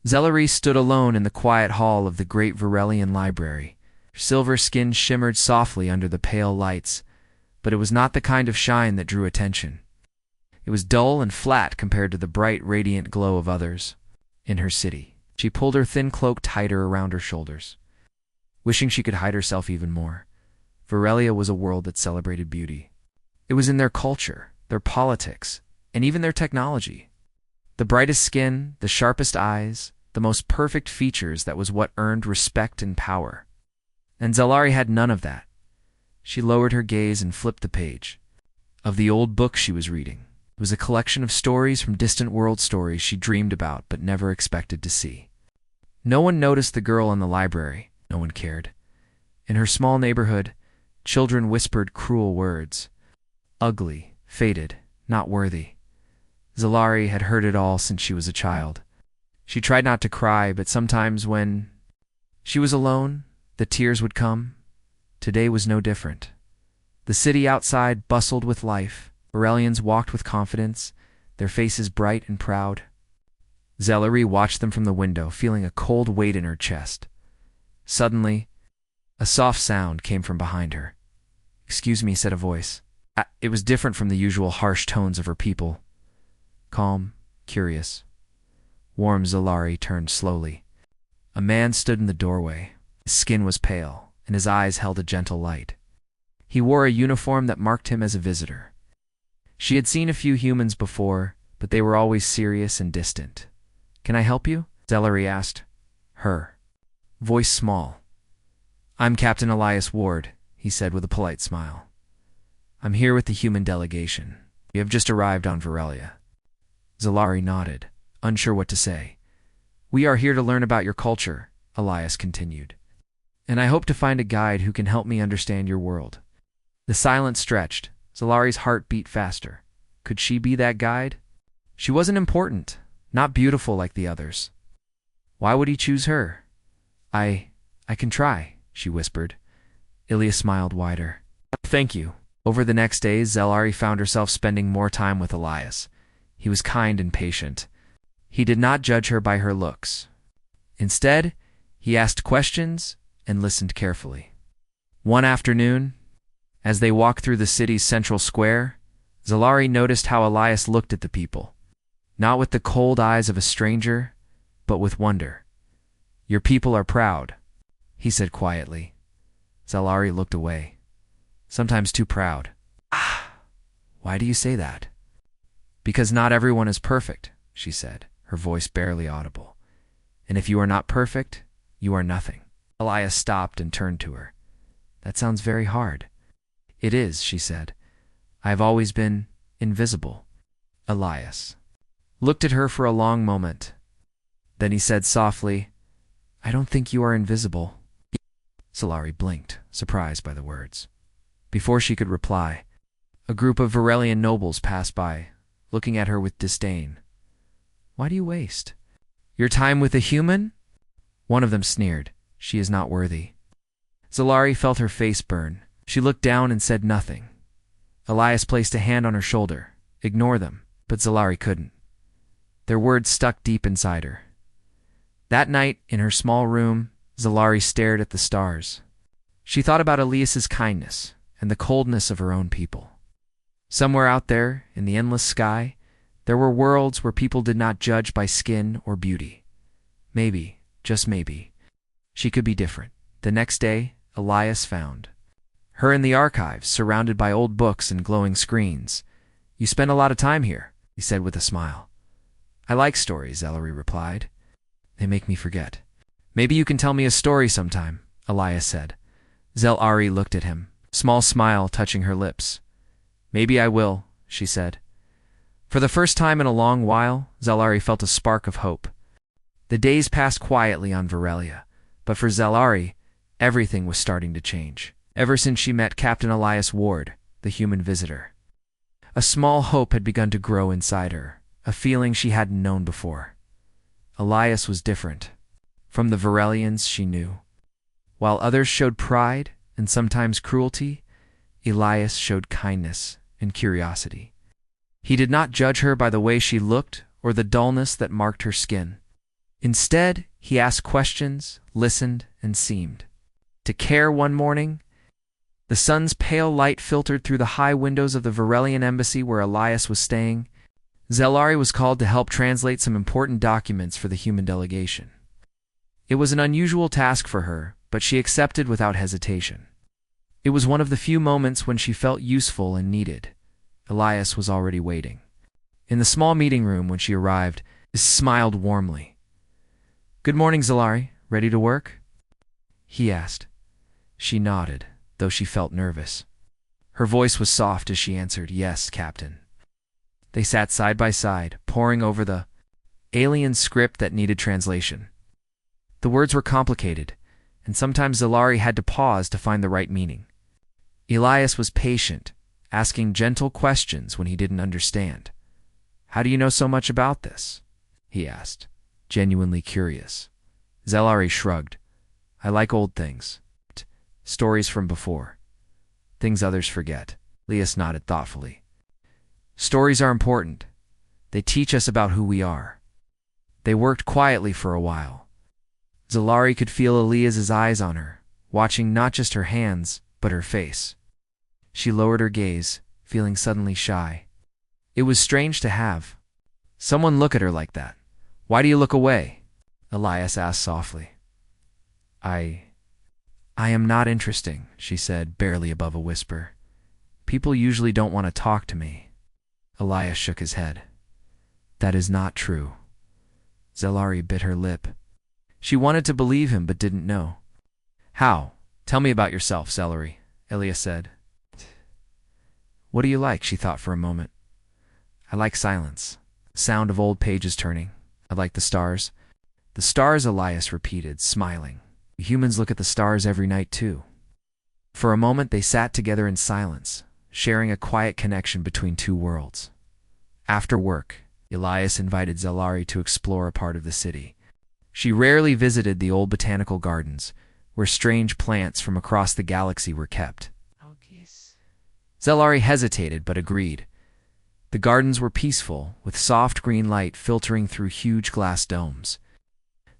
Zellery stood alone in the quiet hall of the great Varelian library. Her silver skin shimmered softly under the pale lights, but it was not the kind of shine that drew attention. It was dull and flat compared to the bright, radiant glow of others in her city. She pulled her thin cloak tighter around her shoulders, wishing she could hide herself even more. Varelia was a world that celebrated beauty. It was in their culture, their politics, and even their technology. The brightest skin, the sharpest eyes, the most perfect features, that was what earned respect and power. And Zellery had none of that. She lowered her gaze and flipped the page of the old book she was reading. It was a collection of stories from distant world, stories she dreamed about but never expected to see. No one noticed the girl in the library. No one cared. In her small neighborhood, children whispered cruel words. Ugly, faded, not worthy. Zellery had heard it all since she was a child. She tried not to cry, but sometimes when she was alone, the tears would come. Today was no different. The city outside bustled with life. Varelians walked with confidence, their faces bright and proud. Zellery watched them from the window, feeling a cold weight in her chest. Suddenly, a soft sound came from behind her. "Excuse me," said a voice. It was different from the usual harsh tones of her people. Calm, curious. Warm. Zellery turned slowly. A man stood in the doorway. His skin was pale, and his eyes held a gentle light. He wore a uniform that marked him as a visitor. She had seen a few humans before, but they were always serious and distant. "Can I help you?" Zellery asked. Her voice small. "I'm Captain Elias Ward," he said with a polite smile. "I'm here with the human delegation. We have just arrived on Varelia." Zellery nodded, unsure what to say. "We are here to learn about your culture," Elias continued. "And I hope to find a guide who can help me understand your world." The silence stretched. Zellery's heart beat faster. Could she be that guide? She wasn't important, not beautiful like the others. Why would he choose her? I can try," she whispered. Ilya smiled wider. "Thank you." Over the next days, Zellery found herself spending more time with Elias. He was kind and patient. He did not judge her by her looks. Instead, he asked questions and listened carefully. One afternoon, as they walked through the city's central square, Zellery noticed how Elias looked at the people, not with the cold eyes of a stranger, but with wonder. "Your people are proud," he said quietly. Zellery looked away. "Sometimes too proud." "Ah, why do you say that?" "Because not everyone is perfect," she said, her voice barely audible. "And if you are not perfect, you are nothing." Elias stopped and turned to her. "That sounds very hard." "It is," she said. "I have always been invisible." Elias looked at her for a long moment. Then he said softly, "I don't think you are invisible." Zellery blinked, surprised by the words. Before she could reply, a group of Varelian nobles passed by, looking at her with disdain. "Why do you waste your time with a human?" One of them sneered. "She is not worthy." Zellery felt her face burn. She looked down and said nothing. Elias placed a hand on her shoulder. "Ignore them." But Zellery couldn't. Their words stuck deep inside her. That night, in her small room, Zellery stared at the stars. She thought about Elias's kindness and the coldness of her own people. Somewhere out there, in the endless sky, there were worlds where people did not judge by skin or beauty. Maybe, just maybe, she could be different. The next day, Elias found her in the archives, surrounded by old books and glowing screens. "You spend a lot of time here," he said with a smile. "I like stories," Zellery replied. "They make me forget." "Maybe you can tell me a story sometime," Elias said. Zellery looked at him, small smile touching her lips. "Maybe I will," she said. For the first time in a long while, Zellery felt a spark of hope. The days passed quietly on Varelia, but for Zellery, everything was starting to change. Ever since she met Captain Elias Ward, the human visitor, a small hope had begun to grow inside her, a feeling she hadn't known before. Elias was different from the Varelians she knew. While others showed pride and sometimes cruelty, Elias showed kindness and curiosity. He did not judge her by the way she looked or the dullness that marked her skin. Instead, he asked questions, listened, and seemed to care. One morning, the sun's pale light filtered through the high windows of the Varelian embassy where Elias was staying. Zelari was called to help translate some important documents for the human delegation. It was an unusual task for her, but she accepted without hesitation. It was one of the few moments when she felt useful and needed. Elias was already waiting. In the small meeting room when she arrived, he smiled warmly. "Good morning, Zelari. Ready to work?" he asked. She nodded, though she felt nervous. Her voice was soft as she answered, "Yes, Captain." They sat side by side, poring over the alien script that needed translation. The words were complicated, and sometimes Zelari had to pause to find the right meaning. Elias was patient, asking gentle questions when he didn't understand. "How do you know so much about this?" he asked, genuinely curious. Zelari shrugged. "I like old things. Stories from before. Things others forget." Elias nodded thoughtfully. "Stories are important. They teach us about who we are." They worked quietly for a while. Zelari could feel Elias's eyes on her, watching not just her hands, but her face. She lowered her gaze, feeling suddenly shy. It was strange to have someone look at her like that. "Why do you look away?" Elias asked softly. I am not interesting," she said, barely above a whisper. "People usually don't want to talk to me." Elias shook his head. "That is not true." Zelari bit her lip. She wanted to believe him but didn't know. "How? Tell me about yourself, Zelari," Elias said. "What do you like?" She thought for a moment. "I like silence. Sound of old pages turning. I like the stars." "The stars," Elias repeated, smiling. "Humans look at the stars every night too." For a moment they sat together in silence, sharing a quiet connection between two worlds. After work, Elias invited Zelari to explore a part of the city. She rarely visited the old botanical gardens, where strange plants from across the galaxy were kept. Zelari hesitated but agreed. The gardens were peaceful, with soft green light filtering through huge glass domes.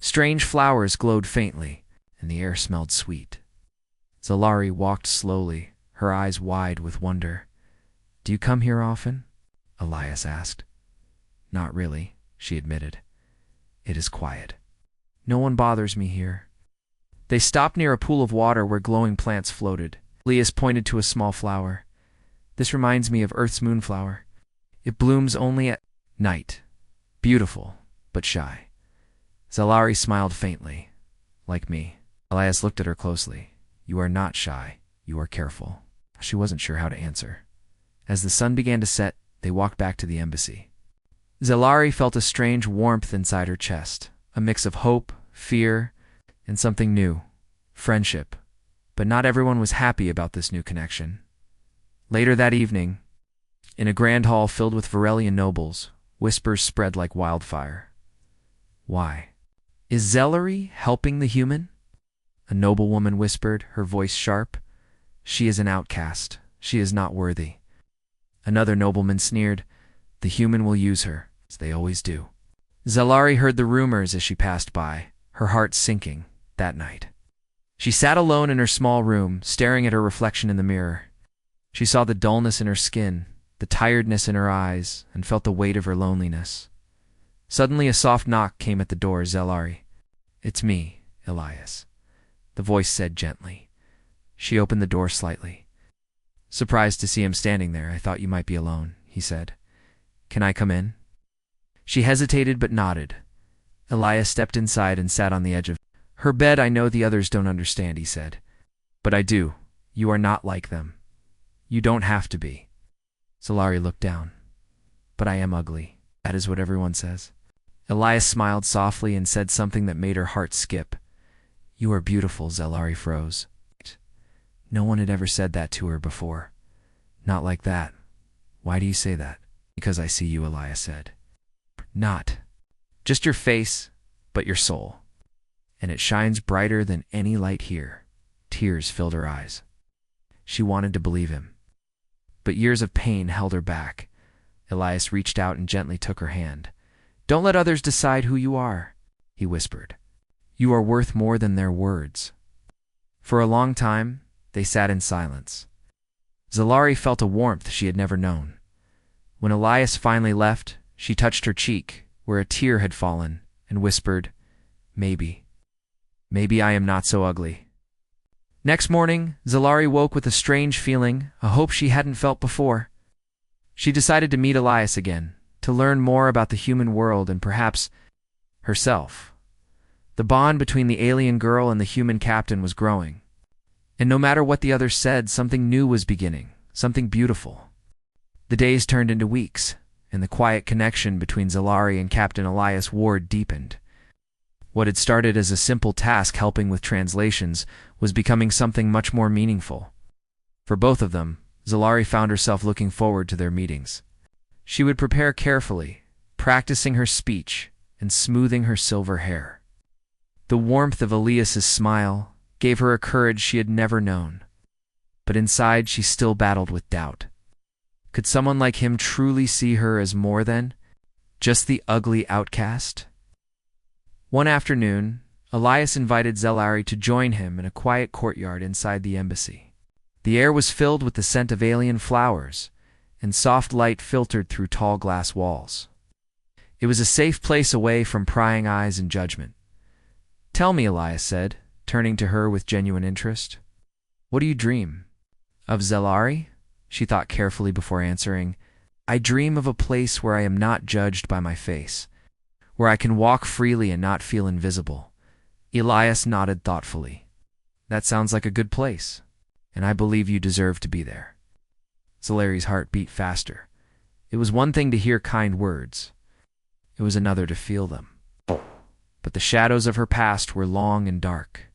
Strange flowers glowed faintly, and the air smelled sweet. Zelari walked slowly, her eyes wide with wonder. "Do you come here often?" Elias asked. "Not really," she admitted. "It is quiet. No one bothers me here." They stopped near a pool of water where glowing plants floated. Elias pointed to a small flower. "This reminds me of Earth's moonflower. It blooms only at night. Beautiful, but shy." Zelari smiled faintly. "Like me." Elias looked at her closely. "You are not shy. You are careful." She wasn't sure how to answer. As the sun began to set, they walked back to the embassy. Zelari felt a strange warmth inside her chest, a mix of hope, fear, and something new, friendship. But not everyone was happy about this new connection. Later that evening, in a grand hall filled with Varelian nobles, whispers spread like wildfire. "Why? Is Zelari helping the human?" a noblewoman whispered, her voice sharp. "She is an outcast. She is not worthy." Another nobleman sneered. "The human will use her, as they always do." Zelari heard the rumors as she passed by, her heart sinking that night. She sat alone in her small room, staring at her reflection in the mirror. She saw the dullness in her skin, the tiredness in her eyes, and felt the weight of her loneliness. Suddenly a soft knock came at the door. "Zelari." "It's me, Elias," the voice said gently. She opened the door slightly. "Surprised to see him standing there. I thought you might be alone," he said. "Can I come in?" She hesitated but nodded. Elias stepped inside and sat on the edge of her bed. "I know the others don't understand," he said. "But I do. You are not like them. You don't have to be." Zelari looked down. "But I am ugly. That is what everyone says." Elias smiled softly and said something that made her heart skip. "You are beautiful." Zelari froze. No one had ever said that to her before. "Not like that." "Why do you say that?" "Because I see you," Elias said. "Not just your face, but your soul. And it shines brighter than any light here." Tears filled her eyes. She wanted to believe him. But years of pain held her back. Elias reached out and gently took her hand. "Don't let others decide who you are," he whispered. You are worth more than their words. For a long time, they sat in silence. Zalari felt a warmth she had never known. When Elias finally left, she touched her cheek, where a tear had fallen, and whispered, Maybe I am not so ugly. Next morning, Zalari woke with a strange feeling, a hope she hadn't felt before. She decided to meet Elias again, to learn more about the human world and perhaps herself. The bond between the alien girl and the human captain was growing. And no matter what the others said, something new was beginning, something beautiful. The days turned into weeks, and the quiet connection between Zalari and Captain Elias Ward deepened. What had started as a simple task helping with translations was becoming something much more meaningful. For both of them, Zalari found herself looking forward to their meetings. She would prepare carefully, practicing her speech and smoothing her silver hair. The warmth of Elias's smile gave her a courage she had never known. But inside she still battled with doubt. Could someone like him truly see her as more than just the ugly outcast? One afternoon, Elias invited Zalari to join him in a quiet courtyard inside the embassy. The air was filled with the scent of alien flowers, and soft light filtered through tall glass walls. It was a safe place away from prying eyes and judgment. Tell me, Elias said, turning to her with genuine interest. What do you dream? Of Zalari? She thought carefully before answering. I dream of a place where I am not judged by my face, where I can walk freely and not feel invisible. Elias nodded thoughtfully. That sounds like a good place, and I believe you deserve to be there. Zalari's heart beat faster. It was one thing to hear kind words. It was another to feel them. But the shadows of her past were long and dark.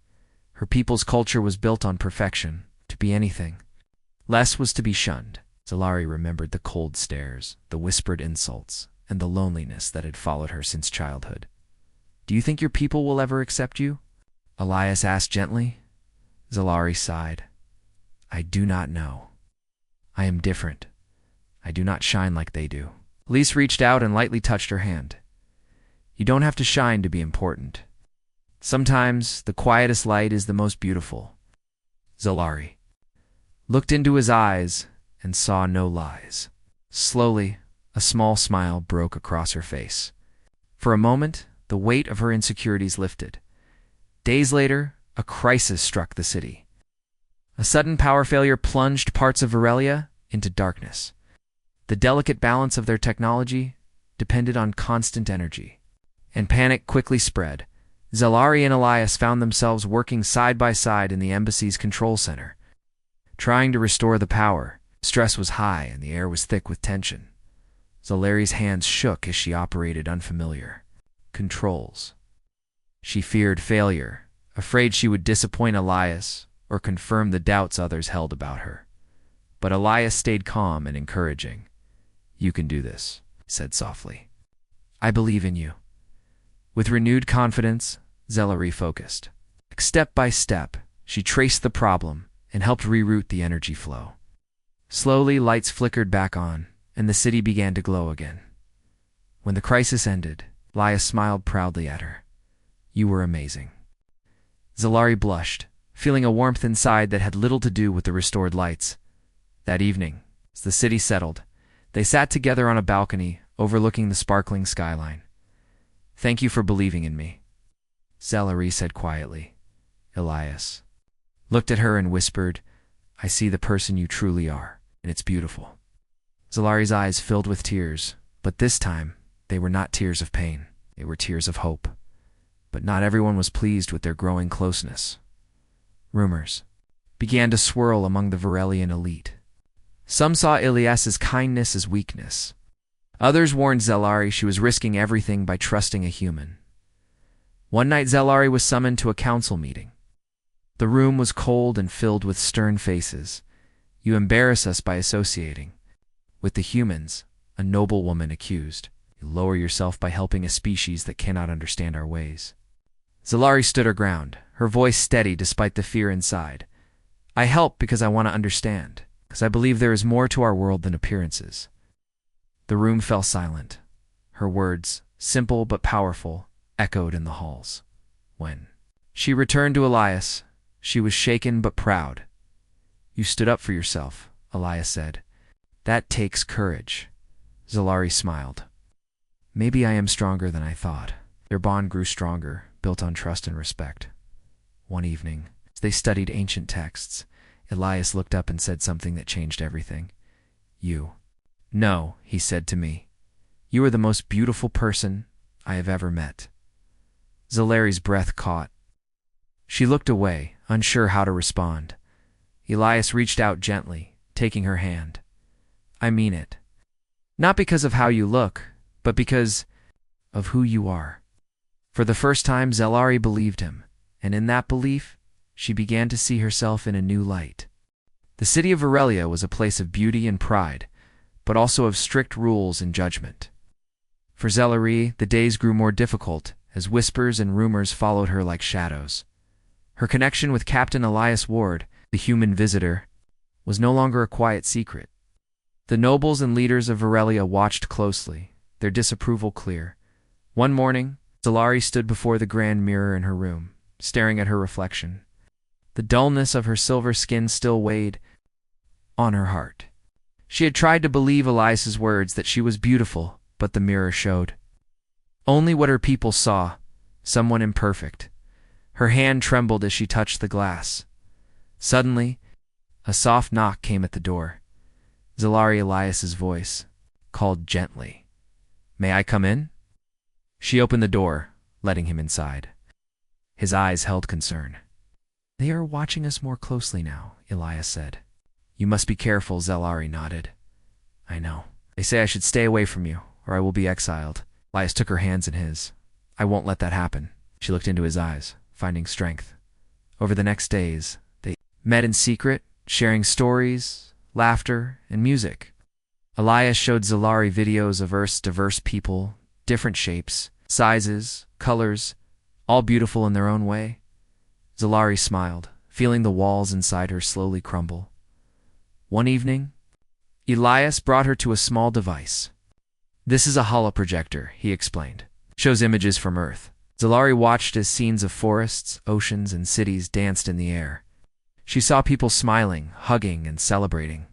Her people's culture was built on perfection, to be anything. Less was to be shunned. Zalari remembered the cold stares, the whispered insults, and the loneliness that had followed her since childhood. Do you think your people will ever accept you? Elias asked gently. Zalari sighed. I do not know. I am different. I do not shine like they do. Elise reached out and lightly touched her hand. You don't have to shine to be important. Sometimes the quietest light is the most beautiful. Zalari looked into his eyes and saw no lies. Slowly, a small smile broke across her face. For a moment, the weight of her insecurities lifted. Days later, a crisis struck the city. A sudden power failure plunged parts of Virelia into darkness. The delicate balance of their technology depended on constant energy, and panic quickly spread. Zalari and Elias found themselves working side by side in the embassy's control center. Trying to restore the power, stress was high and the air was thick with tension. Zalari's hands shook as she operated unfamiliar controls. She feared failure, afraid she would disappoint Elias or confirm the doubts others held about her. But Elias stayed calm and encouraging. You can do this, he said softly. I believe in you. With renewed confidence, Zalari focused. Step by step, she traced the problem and helped reroute the energy flow. Slowly, lights flickered back on, and the city began to glow again. When the crisis ended, Elias smiled proudly at her. You were amazing. Zalari blushed, feeling a warmth inside that had little to do with the restored lights. That evening, as the city settled, they sat together on a balcony overlooking the sparkling skyline. Thank you for believing in me, Zalari said quietly. Elias looked at her and whispered, I see the person you truly are, and it's beautiful. Zalari's eyes filled with tears, but this time they were not tears of pain. They were tears of hope. But not everyone was pleased with their growing closeness. Rumors began to swirl among the Virelian elite. Some saw Elias's kindness as weakness. Others warned Zalari she was risking everything by trusting a human. One night Zalari was summoned to a council meeting. The room was cold and filled with stern faces. You embarrass us by associating with the humans, a noble woman accused. You lower yourself by helping a species that cannot understand our ways. Zalari stood her ground, her voice steady despite the fear inside. I help because I want to understand, because I believe there is more to our world than appearances. The room fell silent. Her words, simple but powerful, echoed in the halls. When she returned to Elias, she was shaken but proud. "You stood up for yourself," Elias said. "That takes courage." Zalari smiled. "Maybe I am stronger than I thought." Their bond grew stronger, built on trust and respect. One evening, as they studied ancient texts, Elias looked up and said something that changed everything. "You." "No," he said to me. "You are the most beautiful person I have ever met." Zalari's breath caught. She looked away, unsure how to respond. Elias reached out gently, taking her hand. "I mean it. Not because of how you look, but because of who you are." For the first time, Zalari believed him, and in that belief, she began to see herself in a new light. The city of Virelia was a place of beauty and pride, but also of strict rules and judgment. For Zalari, the days grew more difficult as whispers and rumors followed her like shadows. Her connection with Captain Elias Ward, the human visitor, was no longer a quiet secret. The nobles and leaders of Virelia watched closely, their disapproval clear. One morning, Zalari stood before the grand mirror in her room, staring at her reflection. The dullness of her silver skin still weighed on her heart. She had tried to believe Elias's words that she was beautiful, but the mirror showed only what her people saw, someone imperfect. Her hand trembled as she touched the glass. Suddenly, a soft knock came at the door. Zalari Elias's voice called gently, "May I come in?" She opened the door, letting him inside. His eyes held concern. "They are watching us more closely now," Elias said. "You must be careful," Zalari nodded. "I know. They say I should stay away from you, or I will be exiled." Elias took her hands in his. "I won't let that happen." She looked into his eyes, finding strength. Over the next days, they met in secret, sharing stories, laughter, and music. Elias showed Zalari videos of Earth's diverse people, different shapes, sizes, colors, all beautiful in their own way. Zalari smiled, feeling the walls inside her slowly crumble. One evening, Elias brought her to a small device. "This is a holoprojector," he explained. "It shows images from Earth." Zalari watched as scenes of forests, oceans, and cities danced in the air. She saw people smiling, hugging, and celebrating.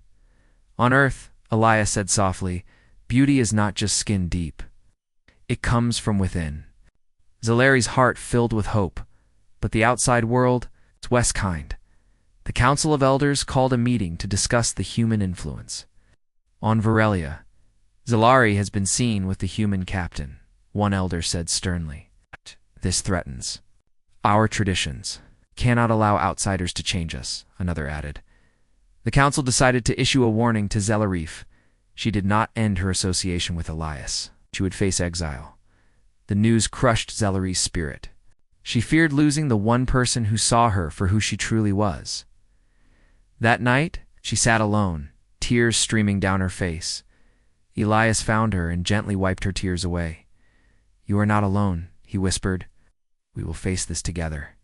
"On Earth," Elias said softly, "beauty is not just skin deep. It comes from within." Zalari's heart filled with hope, but the outside world was less kind. The Council of Elders called a meeting to discuss the human influence. On Virelia, "Zalari has been seen with the human captain," one elder said sternly. "This threatens our traditions. Cannot allow outsiders to change us," another added. The council decided to issue a warning to Zalari. She did not end her association with Elias. She would face exile. The news crushed Zalari's spirit. She feared losing the one person who saw her for who she truly was. That night, she sat alone, tears streaming down her face. Elias found her and gently wiped her tears away. "You are not alone," he whispered. "We will face this together."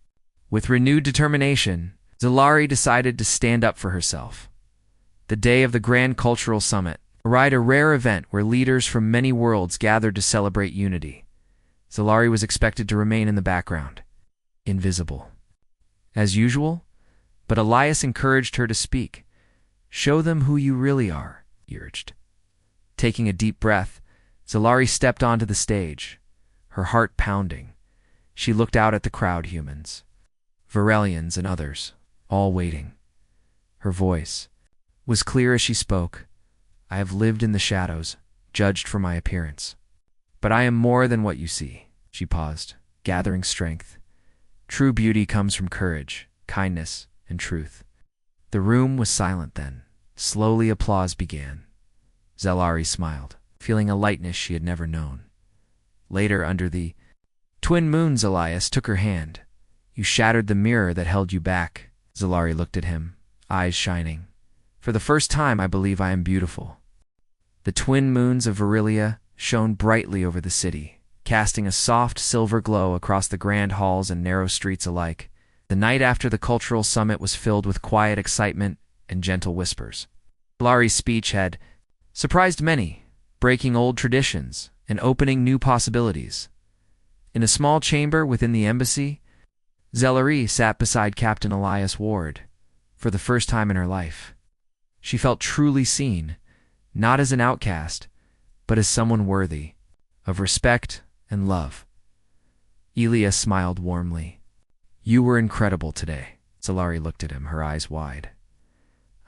With renewed determination, Zalari decided to stand up for herself. The day of the Grand Cultural Summit arrived, a rare event where leaders from many worlds gathered to celebrate unity. Zalari was expected to remain in the background, invisible. As usual, but Elias encouraged her to speak. "Show them who you really are," he urged. Taking a deep breath, Zalari stepped onto the stage, her heart pounding. She looked out at the crowd, humans, Virelians and others, all waiting. Her voice was clear as she spoke. "I have lived in the shadows, judged for my appearance. But I am more than what you see." She paused, gathering strength. "True beauty comes from courage, kindness, and truth." The room was silent then. Slowly applause began. Zalari smiled, feeling a lightness she had never known. Later, under the twin moons, Elias took her hand. "You shattered the mirror that held you back." Zalari looked at him, eyes shining. "For the first time, I believe I am beautiful." The twin moons of Virelia shone brightly over the city, casting a soft silver glow across the grand halls and narrow streets alike. The night after the cultural summit was filled with quiet excitement and gentle whispers. Zalari's speech had surprised many, breaking old traditions and opening new possibilities. In a small chamber within the embassy, Zellery sat beside Captain Elias Ward for the first time in her life. She felt truly seen, not as an outcast, but as someone worthy of respect and love. Elias smiled warmly. "You were incredible today." Zellery looked at him, her eyes wide.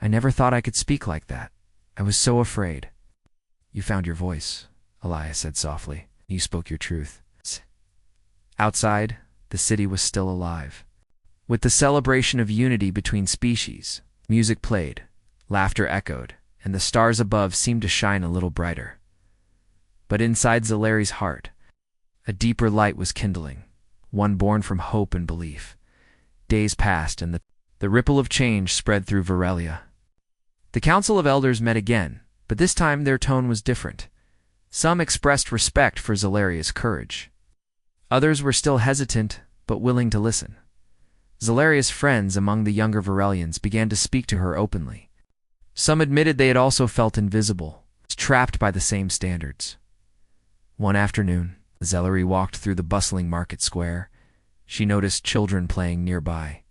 "I never thought I could speak like that. I was so afraid." "You found your voice," Elias said softly. "You spoke your truth." Outside, the city was still alive. With the celebration of unity between species, music played, laughter echoed, and the stars above seemed to shine a little brighter. But inside Zellery's heart, a deeper light was kindling, one born from hope and belief. Days passed, and the ripple of change spread through Virelia. The Council of Elders met again, but this time their tone was different. Some expressed respect for Zelleria's courage. Others were still hesitant, but willing to listen. Zelleria's friends among the younger Virelians began to speak to her openly. Some admitted they had also felt invisible, trapped by the same standards. One afternoon, Zellery walked through the bustling market square. She noticed children playing nearby.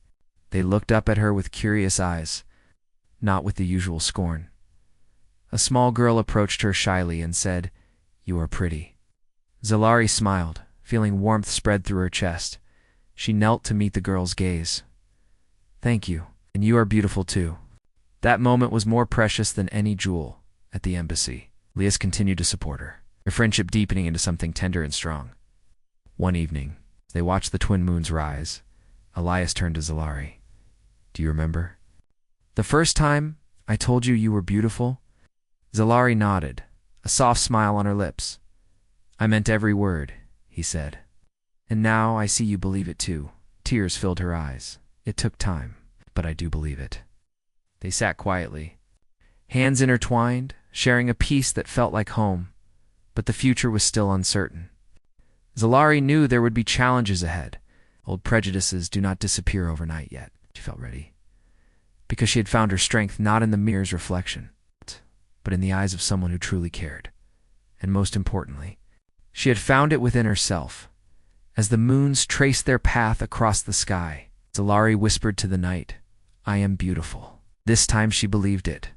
They looked up at her with curious eyes, not with the usual scorn. A small girl approached her shyly and said, "You are pretty." Zellery smiled, feeling warmth spread through her chest. She knelt to meet the girl's gaze. "Thank you, and you are beautiful too." That moment was more precious than any jewel at the embassy. Elias continued to support her, their friendship deepening into something tender and strong. One evening, they watched the twin moons rise. Elias turned to Zellery. "Do you remember? The first time I told you you were beautiful?" Zellery nodded, a soft smile on her lips. "I meant every word," he said. "And now I see you believe it too." Tears filled her eyes. "It took time, but I do believe it." They sat quietly, hands intertwined, sharing a peace that felt like home, but the future was still uncertain. Zellery knew there would be challenges ahead. Old prejudices do not disappear overnight yet. She felt ready, because she had found her strength not in the mirror's reflection, but in the eyes of someone who truly cared. And most importantly, she had found it within herself. As the moons traced their path across the sky, Zellery whispered to the night, "I am beautiful." This time she believed it.